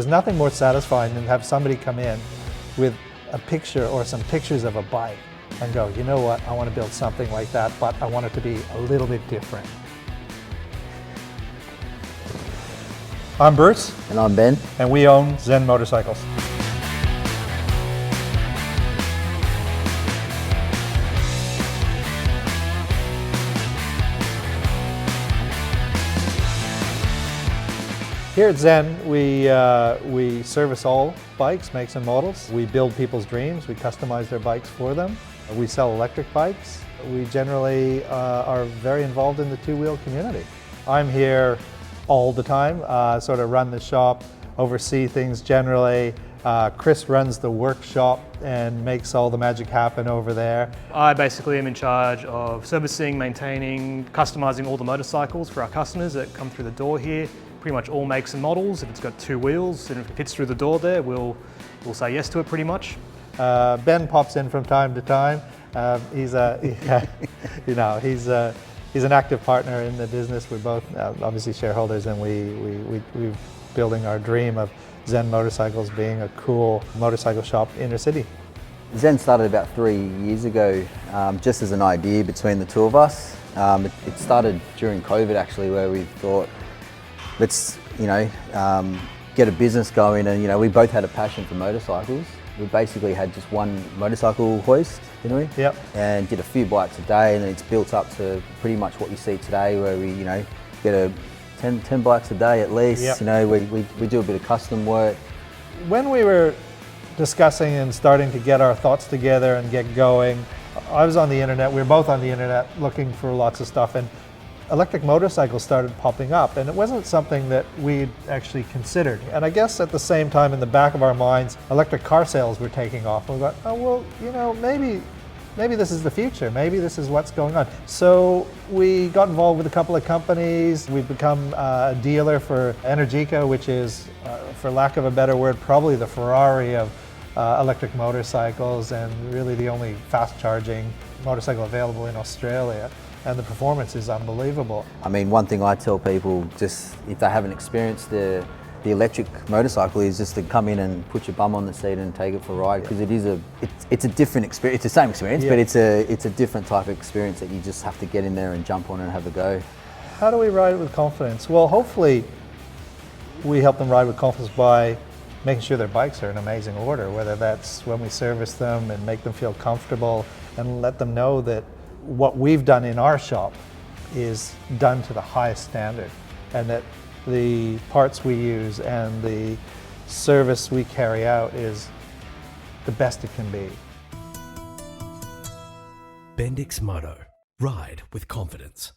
There's nothing more satisfying than to have somebody come in with a picture or some pictures of a bike and go, you know what, I want to build something like that, but I want it to be a little bit different. I'm Bruce. And I'm Ben. And we own ZEN Motorcycles. Here at ZEN, we service all bikes, makes and models. We build people's dreams, we customize their bikes for them. We sell electric bikes. We generally are very involved in the two-wheel community. I'm here all the time, sort of run the shop, oversee things generally. Chris runs the workshop and makes all the magic happen over there. I basically am in charge of servicing, maintaining, customizing all the motorcycles for our customers that come through the door here. Pretty much all makes and models. If it's got two wheels and if it fits through the door there, we'll say yes to it pretty much. Ben pops in from time to time. He's an active partner in the business. We're both obviously shareholders, and we're building our dream of ZEN Motorcycles being a cool motorcycle shop inner city. ZEN started about 3 years ago, just as an idea between the two of us. It started during COVID actually, where we thought, let's get a business going, and we both had a passion for motorcycles. We basically had just one motorcycle hoist, didn't we? Yep. And did a few bikes a day, and then it's built up to pretty much what you see today, where we get 10 bikes a day at least. Yep. We do a bit of custom work. When we were discussing and starting to get our thoughts together and get going, I was on the internet, we were both on the internet looking for lots of stuff, and electric motorcycles started popping up, and it wasn't something that we'd actually considered. And I guess at the same time, in the back of our minds, electric car sales were taking off. We thought, oh well, maybe this is the future. Maybe this is what's going on. So we got involved with a couple of companies. We've become a dealer for Energica, which is, for lack of a better word, probably the Ferrari of electric motorcycles, and really the only fast charging motorcycle available in Australia. And the performance is unbelievable. I mean, one thing I tell people, just if they haven't experienced the electric motorcycle, is just to come in and put your bum on the seat and take it for a ride, because it's a different experience. It's the same experience, but it's a different type of experience that you just have to get in there and jump on and have a go. How do we ride it with confidence? Well, hopefully we help them ride with confidence by making sure their bikes are in amazing order, whether that's when we service them and make them feel comfortable and let them know that what we've done in our shop is done to the highest standard, and that the parts we use and the service we carry out is the best it can be. Bendix Moto. Ride with confidence.